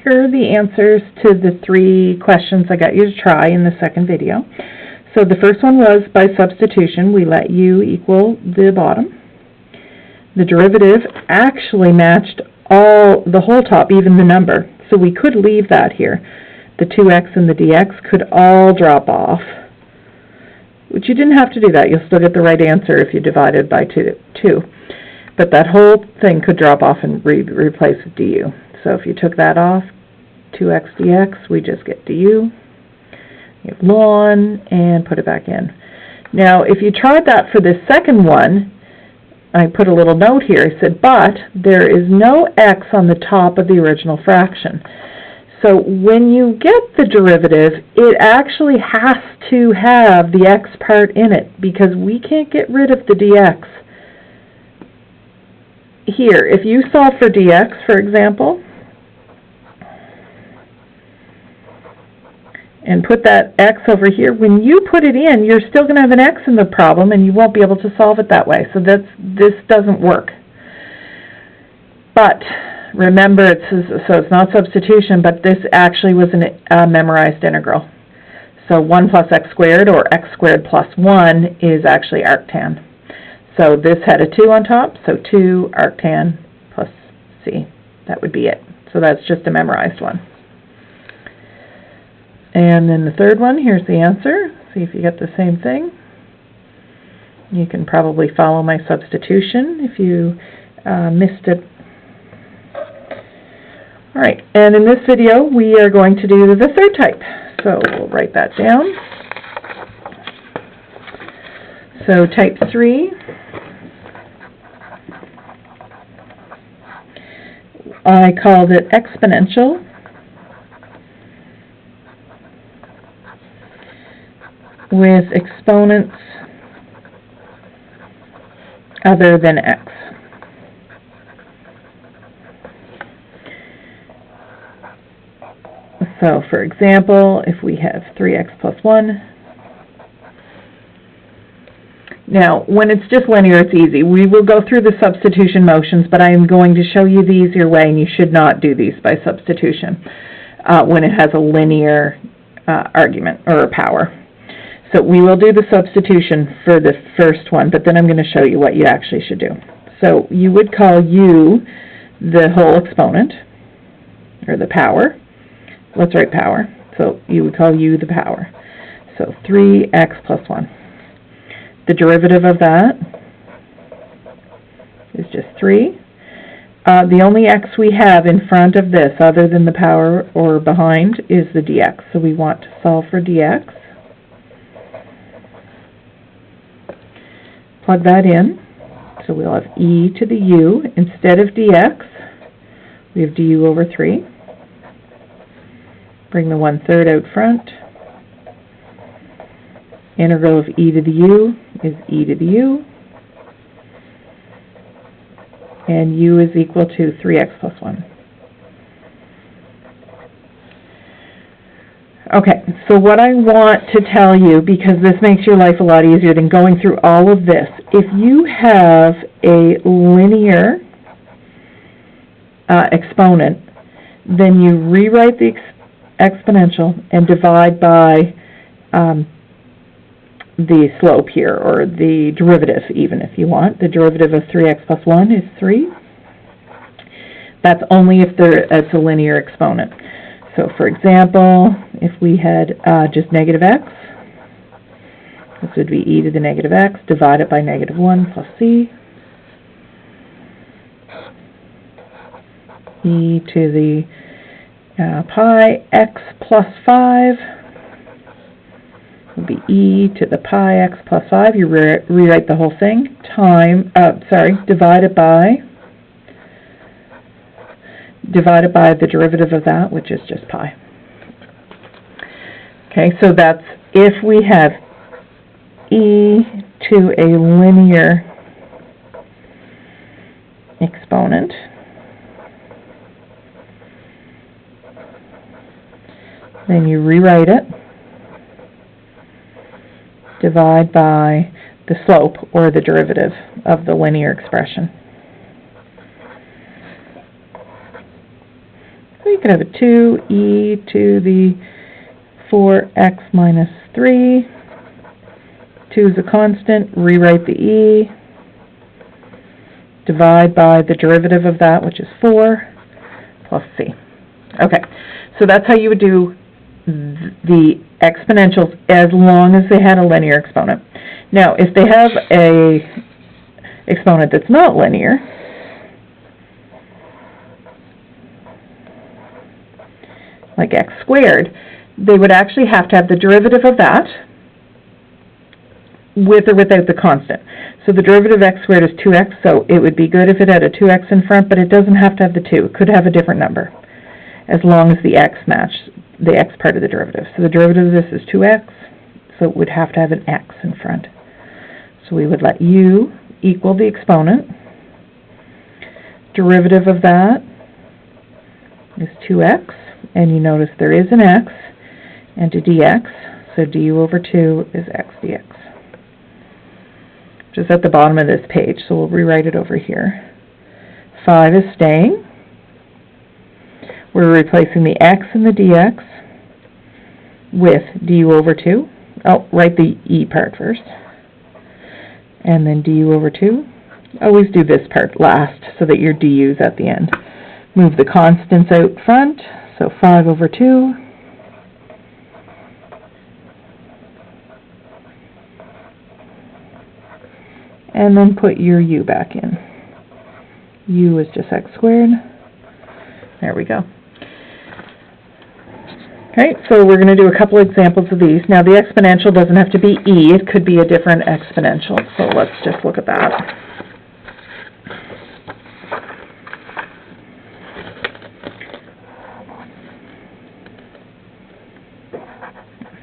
here are the answers to the 3 questions I got you to try in the second video. So the first one was by substitution. We let u equal the bottom. The derivative actually matched the whole top, even the number. So we could leave that here. The 2x and the dx could all drop off. Which you didn't have to do that. You'll still get the right answer if you divided by 2. But that whole thing could drop off and replace with du. So if you took that off, 2x dx, we just get du. You have ln, and put it back in. Now, if you tried that for the second one, I put a little note here. I said, but there is no x on the top of the original fraction. So when you get the derivative, it actually has to have the x part in it, because we can't get rid of the dx. Here, if you solve for dx, for example, and put that x over here, when you put it in, you're still going to have an x in the problem, and you won't be able to solve it that way. So this doesn't work. But remember, it's not substitution, but this actually was a memorized integral. So 1 plus x squared, or x squared plus 1, is actually arctan. So this had a 2 on top, so 2 arctan plus c. That would be it. So that's just a memorized one. And then the third one, here's the answer. See if you get the same thing. You can probably follow my substitution if you missed it. All right, and in this video, we are going to do the third type. So we'll write that down. So type 3, I called it exponential. With exponents other than x. So, for example, if we have 3x plus 1. Now, when it's just linear, it's easy. We will go through the substitution motions, but I am going to show you the easier way, and you should not do these by substitution when it has a linear argument or power. So we will do the substitution for the first one, but then I'm going to show you what you actually should do. So you would call u the whole exponent, or the power. Let's write power. So you would call u the power. So 3x plus 1. The derivative of that is just 3. The only x we have in front of this, other than the power or behind, is the dx. So we want to solve for dx. Plug that in. So we'll have e to the u. Instead of dx, we have du over 3. Bring the 1/3 out front. Integral of e to the u is e to the u. And u is equal to 3x plus 1. Okay, so what I want to tell you, because this makes your life a lot easier than going through all of this, if you have a linear exponent, then you rewrite the exponential and divide by the slope here, or the derivative even if you want. The derivative of 3x plus 1 is 3. That's only if it's a linear exponent. So for example, if we had just negative x, this would be e to the negative x divided by negative 1 plus c. E to the pi x plus 5 would be e to the pi x plus 5. You rewrite the whole thing. Divided by the derivative of that, which is just pi. Okay, so that's if we have e to a linear exponent. Then you rewrite it. Divide by the slope, or the derivative of the linear expression. So you could have a 2e to the 4x minus 3. 2 is a constant, rewrite the e, divide by the derivative of that, which is 4, plus c. Okay, so that's how you would do the exponentials as long as they had a linear exponent. Now, if they have a exponent that's not linear, like x squared, they would actually have to have the derivative of that with or without the constant. So the derivative of x squared is 2x, so it would be good if it had a 2x in front, but it doesn't have to have the 2. It could have a different number, as long as the x matched the x part of the derivative. So the derivative of this is 2x, so it would have to have an x in front. So we would let u equal the exponent. Derivative of that is 2x, and you notice there is an x and a dx, so du over 2 is x dx. Just at the bottom of this page, so we'll rewrite it over here. 5 is staying. We're replacing the x and the dx with du over 2. Oh, write the e part first. And then du over 2. Always do this part last so that your du's at the end. Move the constants out front, so 5 over 2. And then put your u back in. U is just x squared. There we go. Okay, so we're going to do a couple examples of these. Now, the exponential doesn't have to be e. It could be a different exponential. So let's just look at that.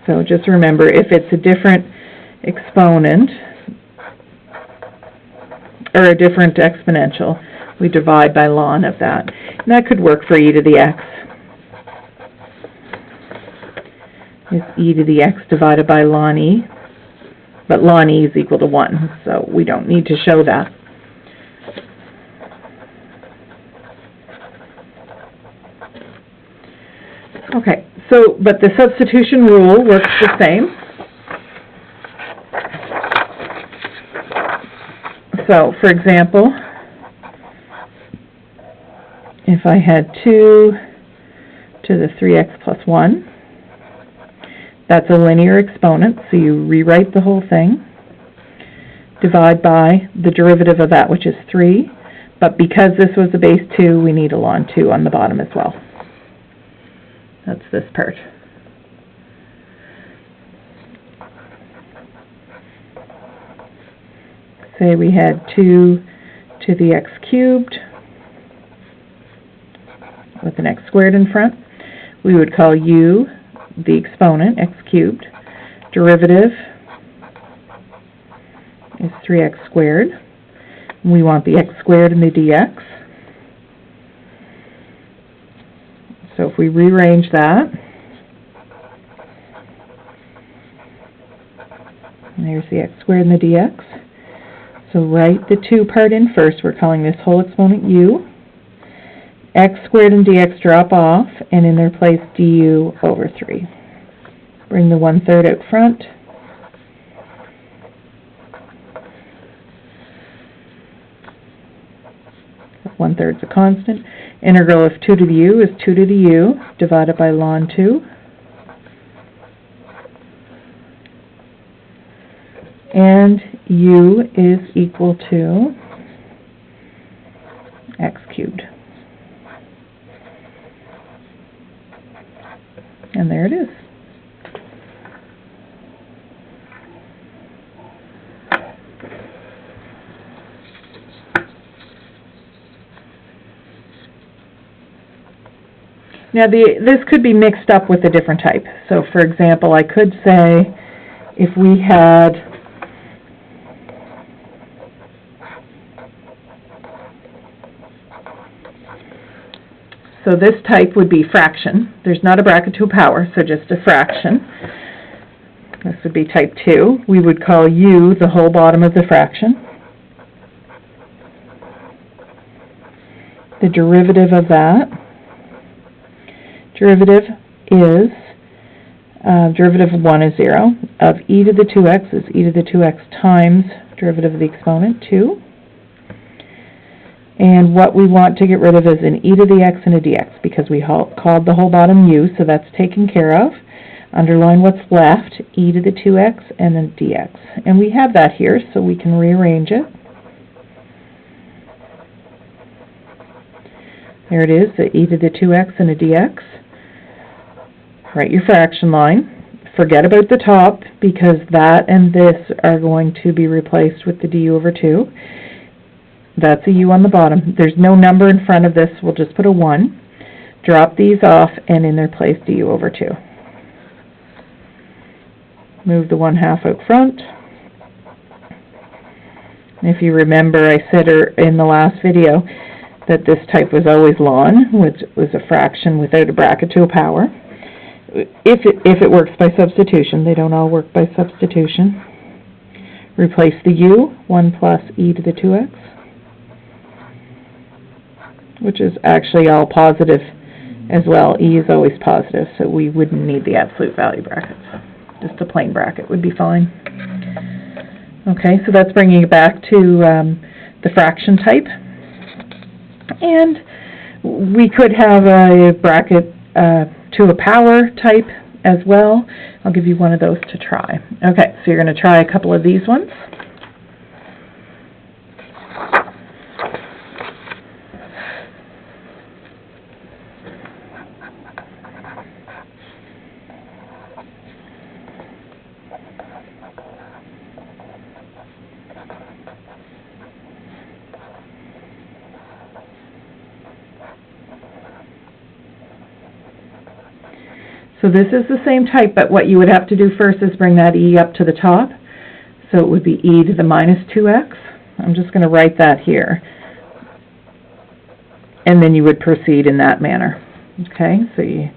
So just remember, if it's a different exponent, or a different exponential, we divide by ln of that. And that could work for e to the x. Is e to the x divided by ln e, but ln e is equal to 1, so we don't need to show that. Okay, so, but the substitution rule works the same. So, for example, if I had 2 to the 3x plus 1, that's a linear exponent, so you rewrite the whole thing, divide by the derivative of that, which is 3, but because this was a base 2, we need a ln 2 on the bottom as well. That's this part. Say we had 2 to the x cubed with an x squared in front. We would call u the exponent, x cubed. Derivative is 3x squared. We want the x squared and the dx. So if we rearrange that, and there's the x squared and the dx. So write the 2 part in first. We're calling this whole exponent u. X squared and dx drop off, and in their place du over 3. Bring the 1/3 out front. One-third is a constant. Integral of 2 to the u is 2 to the u divided by ln 2. And u is equal to x cubed. And there it is. Now this could be mixed up with a different type. So for example, I could say if we had so this type would be fraction. There's not a bracket to a power, so just a fraction. This would be type 2. We would call u the whole bottom of the fraction. The derivative of that derivative is, derivative of 1 is 0, of e to the 2x is e to the 2x times derivative of the exponent, 2. And what we want to get rid of is an e to the x and a dx, because we called the whole bottom u, so that's taken care of. Underline what's left, e to the 2x and then dx. And we have that here, so we can rearrange it. There it is, the e to the 2x and a dx. Write your fraction line. Forget about the top, because that and this are going to be replaced with the du over 2. That's a u on the bottom. There's no number in front of this. We'll just put a 1. Drop these off, and in their place, du over 2. Move the 1/2 out front. If you remember, I said in the last video that this type was always ln, which was a fraction without a bracket to a power. If it works by substitution, they don't all work by substitution. Replace the u, 1 plus e to the 2x, which is actually all positive as well. E is always positive, so we wouldn't need the absolute value brackets. Just a plain bracket would be fine. Okay, so that's bringing it back to the fraction type. And we could have a bracket to a power type as well. I'll give you one of those to try. Okay, so you're going to try a couple of these ones. So this is the same type, but what you would have to do first is bring that e up to the top. So it would be e to the minus 2x. I'm just going to write that here. And then you would proceed in that manner. Okay, so you,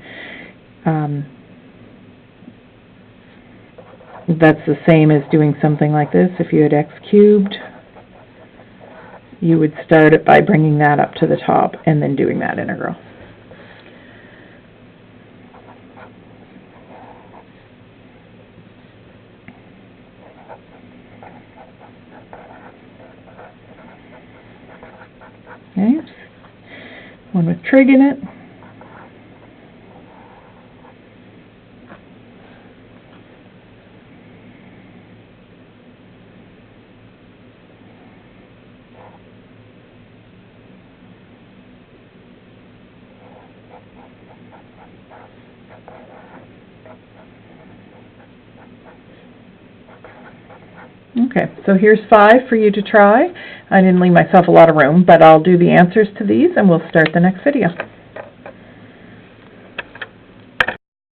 that's the same as doing something like this. If you had x cubed, you would start it by bringing that up to the top and then doing that integral. Okay, one with trig in it. Okay, so here's 5 for you to try. I didn't leave myself a lot of room, but I'll do the answers to these and we'll start the next video.